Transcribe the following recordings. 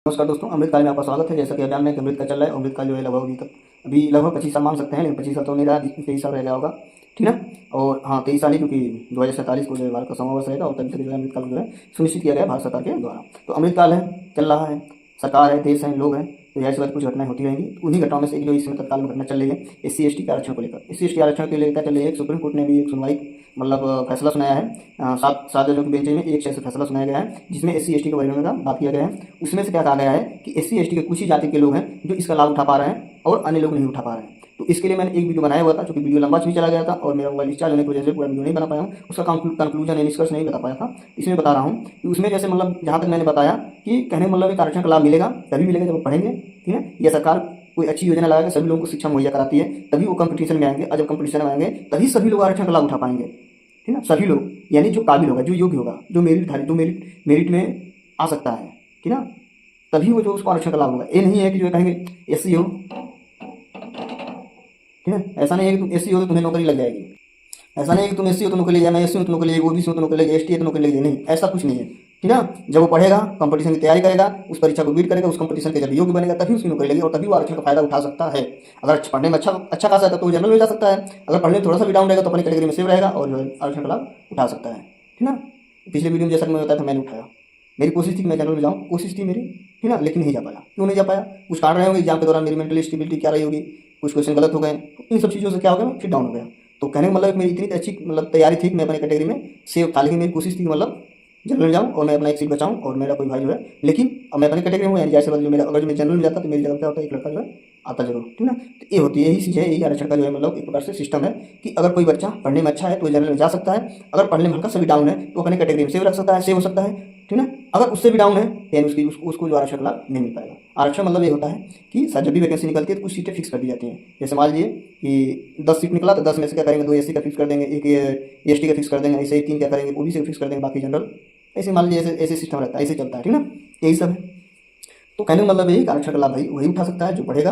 नमस्कार दोस्तों, अमृतकाल में आपका स्वागत है। जैसा कि आप जानते हैं कि अमृतकाल चल रहा है। अमृतकाल जो है लगभग अभी लगभग 25 साल मान सकते हैं, लेकिन 25 साल तो नहीं रहा, 23 साल रह गया होगा। ठीक ना। और हाँ, 23 साल ही, क्योंकि 2047 को जो है भारत का समावेश रहेगा और तभी तक जो है अमृतकाल जो है सुनिश्चित किया गया है भारत सरकार के द्वारा। तो अमृतकाल है, चल रहा है, सरकार है, देश है, लोग हैं, तो जाहिर सी बात कुछ घटनाएं होती रहेंगी। उन्हीं घटनाओं में से एक जो इस समय तत्काल में घटना चल रही है SC ST के आरक्षण को लेकर। SC ST आरक्षण के लेकर चल रही है। सुप्रीम कोर्ट ने भी एक सुनवाई फैसला सुनाया है। सात सात जजों की बेंच में एक से फैसला सुनाया गया है, जिसमें SC ST के वर्गीकरण का बात किया गया है। उसमें से क्या कहा गया है कि SC ST के कुछ ही जाति के लोग हैं जो इसका लाभ उठा पा रहे हैं और अन्य लोग नहीं उठा पा रहे हैं। तो इसके लिए मैंने एक वीडियो बनाया हुआ था, क्योंकि वीडियो लंबा भी चला गया था और मेरा मोबाइल डिस्चार्ज होने की वजह से पूरा वीडियो नहीं बना पाया हूँ। उसका कंक्लूजन निष्कर्ष नहीं बता पाया था, इसमें बता रहा हूँ कि उसमें जैसे जहाँ तक मैंने बताया कि कहने का मतलब एक आरक्षण का लाभ मिलेगा तभी मिलेगा जब वो पढ़ेंगे। ठीक है। यह सरकार कोई अच्छी योजना लगा के सभी लोगों को शिक्षा मुहैया कराती है, तभी वो कंपटीशन में आएंगे, और जब कंपटीशन में आएंगे तभी सभी लोग आरक्षण का लाभ उठा पाएंगे। ठीक है। सभी लोग, यानी जो काबिल होगा, जो योग्य होगा, जो मेरिट में आ सकता है, ठीक है, तभी वो जो उसको आरक्षण का लाभ होगा। ये नहीं है कि जो कहेंगे SC हो, ठीक है, ऐसा नहीं है कि तुम SC हो तो तुम्हें नौकरी लग जाएगी। ऐसा नहीं है कि तुम SC हो तो नौकरी लग जाए, मैं SC हूँ तो नौकरी लगेगी, OBC हो तो नौकरी लगेगी, ST है तो नौकरी लगेगी, नहीं, ऐसा कुछ नहीं है। ठीक ना। जब वो पढ़ेगा, कंपटीशन की तैयारी करेगा, उस परीक्षा को बीट करेगा, उस कंपटीशन के जब योग्य बनेगा तभी उसकी नौकरी लगेगी और तभी वो आरक्षण का फायदा उठा सकता है। अगर पढ़ने में अच्छा खासा है तो वो जनरल में जा सकता है, अगर पढ़ने में थोड़ा सा भी डाउन रहेगा तो अपनी कैटेगरी में सेव रहेगा और जो है आरक्षण का लाभ उठा सकता है। ठीक ना। पिछले वीडियो में जैसा मैं बताया था, मैंने उठाया, मेरी कोशिश थी कि मैं जनरल में जाऊँ, कोशिश थी मेरी, ठीक ना, लेकिन नहीं जा पाया। क्यों नहीं जा पाया? कुछ कारण रहे होंगे एग्जाम के दौरान, मेरी मेंटल स्टेबिलिटी क्या रही होगी, कुछ क्वेश्चन गलत हो गए, तो इन सब चीज़ों से क्या हो गया, फिर डाउन हो गया। तो कहने का मतलब मेरी इतनी अच्छी तैयारी थी कि मैं अपनी कैटेगरी में सेव था, लेकिन मेरी कोशिश थी कि जनरल में जाऊँ और मैं अपना एक सीट बचाऊँ और मेरा कोई भाई जो है, लेकिन अब मैं अपनी कैटेगरी में, यानी जैसे जो मेरा, अगर जो मैं जनरल में जाता तो मेरी जगह क्या होता है, एक लड़का जो है आता जरूर। ठीक ना। तो ये होती है, यही चीज़ है, यही आरक्षण का जो है एक प्रकार से सिस्टम है कि अगर कोई बच्चा पढ़ने में अच्छा है तो जनरल में जा सकता है, अगर पढ़ने में हल्का सा भी डाउन है तो अपनी कैटेगरी में सेव रख सकता है, सेव हो सकता है। ठीक ना। अगर उससे भी डाउन है यानी उसको जो आरक्षण लाभ नहीं मिल पाएगा। आरक्षण मतलब ये होता है कि सर जब भी वैकेंसी निकलती है तो कुछ सीटें फिक्स कर दी जाती हैं। जैसे मान लीजिए कि 10 सीट निकला तो 10 में से क्या करेंगे, 2 SC का फिक्स कर देंगे, एक ST का फिक्स कर देंगे, ऐसे ही 3 क्या करेंगे, OBC का फिक्स कर देंगे, बाकी जनरल। ऐसे मान लीजिए ऐसे सिस्टम रहता है, ऐसे चलता है। ठीक ना। यही सब है। तो कहने का मतलब यही, आरक्षण का लाभ भाई वही उठा सकता है जो पढ़ेगा।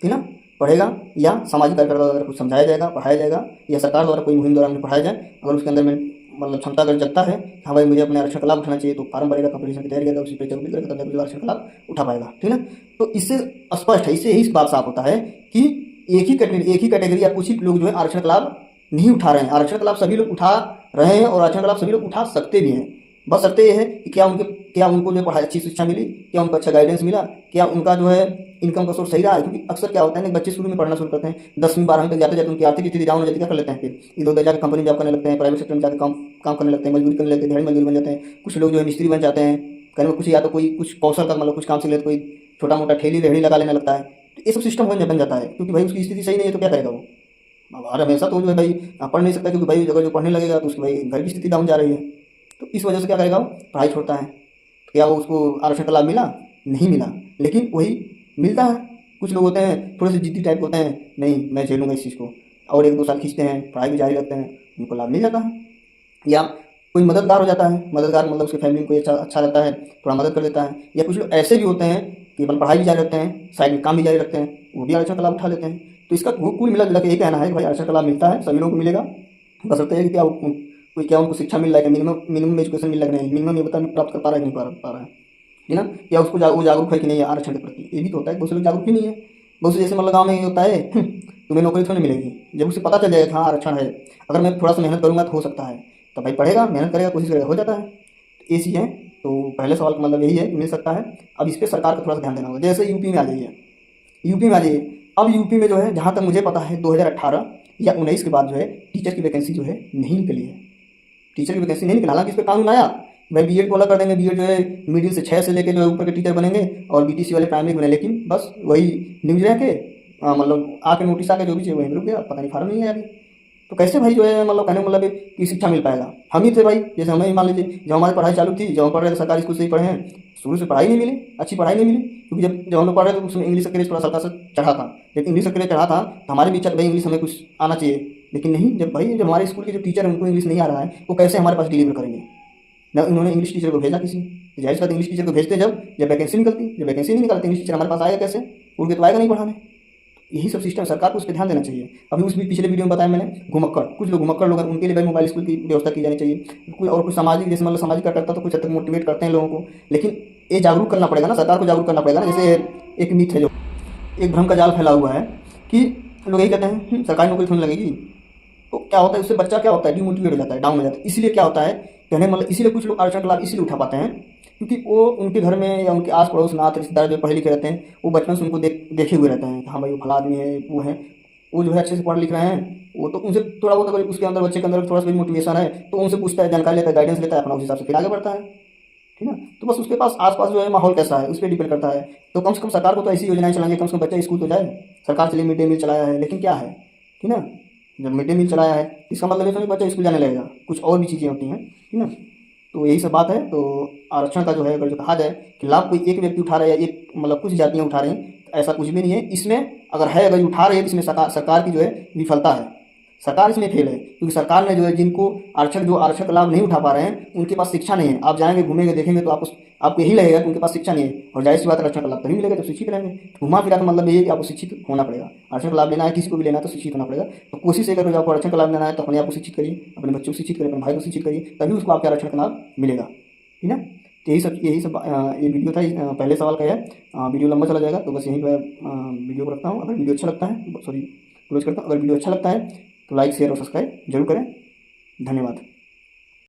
ठीक ना। पढ़ेगा या सामाजिक कार्यकर्ता द्वारा कुछ समझाया जाएगा, पढ़ाया जाएगा, या सरकार द्वारा कोई मुहिम द्वारा उन्हें पढ़ाया जाए। अगर उसके अंदर में क्षमता अगर जगता है, हाँ भाई मुझे अपने आरक्षण का लाभ उठाना चाहिए, तो फार्म भरेगा, कंपटीशन की तैयारी करेगा, उसी पर जरूरी करेगा, तब जाकर आरक्षण का लाभ उठा पाएगा। ठीक है। तो इससे स्पष्ट है, इससे यही बात साफ होता है कि एक ही कैटेगरी या कुछ ही लोग जो है आरक्षण का लाभ नहीं उठा रहे हैं। आरक्षण का लाभ सभी लोग उठा रहे हैं और आरक्षण का लाभ सभी लोग उठा सकते भी हैं। बस शर्त ये है कि क्या उनको जो पढ़ाई अच्छी शिक्षा मिली, क्या उनको अच्छा गाइडेंस मिला, क्या उनका जो है इनकम का सोर्स सही रहा है। क्योंकि अक्सर क्या होता है ना, बच्चे शुरू में पढ़ना शुरू करते हैं, 10वीं 12वीं तक जाते जाते उनकी आर्थिक स्थिति डाउन हो जाती है, क्या कर लेते हैं, फिर इधर उधर जाकर कंपनी में जॉब करने लगते हैं, प्राइवेट सेक्टर में जाकर काम करने लगते हैं, मजदूरी करने लगते हैं, दिहाड़ी मजदूर बन जाते हैं। कुछ लोग जो है मिस्त्री बन जाते हैं, कहने में कुछ, या तो कोई कुछ कौशल का कुछ काम सीख लेते, कोई छोटा मोटा ठेली रेहड़ी लगा लेने लगता है। तो ये सब सिस्टम बन जाता है, क्योंकि भाई उसकी स्थिति सही नहीं है तो क्या करेगा वो। हर हमेशा तो जो है भाई पढ़ नहीं सकता, क्योंकि भाई अगर जो पढ़ने लगेगा तो उसकी भाई घर की स्थिति डाउन जा रही है। तो इस वजह से क्या करेगा वो, पढ़ाई छोड़ता है। क्या वो उसको आरक्षण का लाभ मिला? नहीं मिला। लेकिन वही मिलता है। कुछ लोग होते हैं थोड़े से जिद्दी टाइप होते हैं, नहीं मैं झेलूंगा इस चीज़ को, और 1-2 साल खींचते हैं, पढ़ाई भी जारी रखते हैं, उनको लाभ मिल जाता है। या कोई मददगार हो जाता है, मददगार मतलब उसकी फैमिली को अच्छा लगता है, थोड़ा मदद कर देता है। या कुछ लोग ऐसे भी होते हैं कि अपन पढ़ाई भी जारी रखते हैं, साइड में काम भी जारी रखते हैं, वो भी आरक्षण का लाभ उठा लेते हैं। तो इसका कुल मिला जुला के यही कहना है कि भाई आरक्षण का लाभ मिलता है, सभी लोगों को मिलेगा। बशर्ते है कि क्या उनको शिक्षा मिल रहा है, मिनिमम एजुकेशन मिल रहा है, मिनिमम योग्यता प्राप्त कर पा रहा है कि नहीं पा रहा है। ठीक ना। या उसको वो जागरूक है कि नहीं है आरक्षण के प्रति, ये भी तो होता है। बहुत से लोग जागरूक ही नहीं है। बहुत से जैसे गाँव में ये होता है तुम्हें नौकरी थोड़ी मिलेगी, जब उसे पता चल जाएगा हाँ आरक्षण है, अगर मैं थोड़ा सा मेहनत करूँगा तो हो सकता है, तो भाई पढ़ेगा, मेहनत करेगा, कोशिश करेगा, हो जाता है। तो ये चीज़ है। तो पहले सवाल का मतलब यही है कि मिल सकता है। अब इस पर सरकार को थोड़ा सा ध्यान देना होगा। जैसे यूपी में आ जाइए, अब यूपी में जो है, जहाँ तक मुझे पता है 2018 या 19 के बाद जो है टीचर की वैकेंसी जो है नहीं निकली है। टीचर की वैकेंसी नहीं निकला। हालांकि इस पर कानून आया, भाई BEड को अलग कर देंगे, BEड जो है मिडिल से 6 से लेकर जो है ऊपर के टीचर बनेंगे और BTC वाले प्राइमरी बने, लेकिन बस वही न्यूज रह के आके नोटिस आके जो भी चाहिए वहीं रुक गया, पता नहीं फार्म नहीं है अभी। तो कैसे भाई जो है कहने का मतलब कि शिक्षा मिल पाएगा। हम ही थे भाई, जैसे हमें मान लीजिए जब हमारी पढ़ाई चालू थी, जब हम पढ़ रहे थे सरकारी स्कूल से ही पढ़े हैं, शुरू से पढ़ाई नहीं मिली, अच्छी पढ़ाई नहीं मिली। क्योंकि जब हम लोग पढ़ रहे थे तो उसमें इंग्लिश का क्रेज थोड़ा सा हल्का सा चढ़ा था। जब इंग्लिश का क्रेज चढ़ा था तो हमारे भी भाई इंग्लिश हमें कुछ आना चाहिए, लेकिन नहीं। जब हमारे स्कूल के जो टीचर हैं उनको इंग्लिश नहीं आ रहा है, वो कैसे हमारे पास डिलीवर करेंगे। ना उन्होंने इंग्लिश टीचर को भेजा किसी, जाहिर सी बात इंग्लिश टीचर को भेजते जब वैकेंसी निकलती, जब वैकेंसी नहीं निकलती इंग्लिश टीचर हमारे पास आएगा कैसे, उड़ के तो आएगा नहीं पढ़ाने। यही सब सिस्टम सरकार को उस पर ध्यान देना चाहिए। अभी उस भी पिछले वीडियो में बताया मैंने, कुछ लोग घुमक्कड़ लोग हैं, उनके लिए भाई मोबाइल स्कूल की व्यवस्था की जानी चाहिए। कोई और कुछ सामाजिक, जैसे सामाजिक कार्यकर्ता तो कुछ हद तक मोटिवेट करते हैं लोगों को, लेकिन ये जागरूक करना पड़ेगा ना, सरकार को जागरूक करना पड़ेगा ना। जैसे एक मिथ है, जो एक भ्रम का जाल फैला हुआ है कि लोग यही कहते हैं सरकारी नौकरी थोड़ी लगेगी। तो क्या होता है, उससे बच्चा क्या होता है, डिमोटिवेट हो जाता है, डाउन हो जाता है। इसीलिए क्या होता है, कहने मतलब इसीलिए कुछ लोग आरक्षण का लाभ इसीलिए उठा पाते हैं क्योंकि वो उनके घर में या उनके आस पड़ोस नात रिश्तेदार जो पढ़े लिखे रहते हैं, वो बचपन से उनको देखे हुए रहते हैं कि हाँ भाई वो फला आदमी है, वो है, वो जो है अच्छे से पढ़ लिख रहे हैं। वो तो उनसे थोड़ा बहुत अगर उसके अंदर, बच्चे के अंदर थोड़ा सा भी मोटिवेशन है तो उनसे पूछता है, जानकारी लेता है, गाइडेंस लेता है, अपना उस हिसाब से फिर आगे बढ़ता है। ठीक है। तो बस उसके पास आसपास जो है माहौल कैसा है उस पर डिपेंड करता है। तो कम से कम सरकार को तो ऐसी योजनाएं चलाएंगे, कम से कम बच्चा स्कूल तो जाए। सरकार चलिए मिड डे मील चलाया है, लेकिन क्या है, ठीक है, जब मिड डे मील चलाया है इसका मतलब ये तो नहीं बच्चा स्कूल जाने लगेगा, कुछ और भी चीज़ें होती हैं, ठीक है। तो यही सब बात है। तो आरक्षण का जो है अगर जो कहा जाए कि लाभ कोई एक व्यक्ति उठा रहा है या एक मतलब कुछ जातियाँ उठा रही हैं, तो ऐसा कुछ भी नहीं है इसमें। अगर है, अगर उठा रही है तो इसमें सरकार की जो है विफलता है, सरकार इसमें फेल है, क्योंकि सरकार ने जो है जिनको आरक्षक लाभ नहीं उठा पा रहे हैं उनके पास शिक्षा नहीं है। आप जाएंगे घूमेंगे देखेंगे तो आपको यही लगेगा कि उनके पास शिक्षा नहीं है, और जाहिर सी बात है आरक्षण का लाभ तभी मिलेगा जब शिक्षित रहेंगे। तो घुमा फिरा का मतलब ये है कि आपको शिक्षित होना पड़ेगा। आरक्षण का लाभ लेना है, किसी को भी लेना है तो शिक्षित होना पड़ेगा। तो कोशिश ये करो, जब आपको आरक्षण का लाभ लेना है तो अपने आप को शिक्षित करिए, अपने बच्चों को शिक्षित करिए, अपने भाई को शिक्षित करिए, तभी उसको आपके आरक्षण का लाभ मिलेगा, ठीक है। तो यही सब ये वीडियो था, पहले सवाल का है। वीडियो लंबा चला जाएगा तो बस यहीं पर वीडियो को रखता हूँ। अगर वीडियो अच्छा लगता है, सॉरी क्लोज करता हूँ। अगर वीडियो अच्छा लगता है तो लाइक शेयर और सब्सक्राइब जरूर करें। धन्यवाद।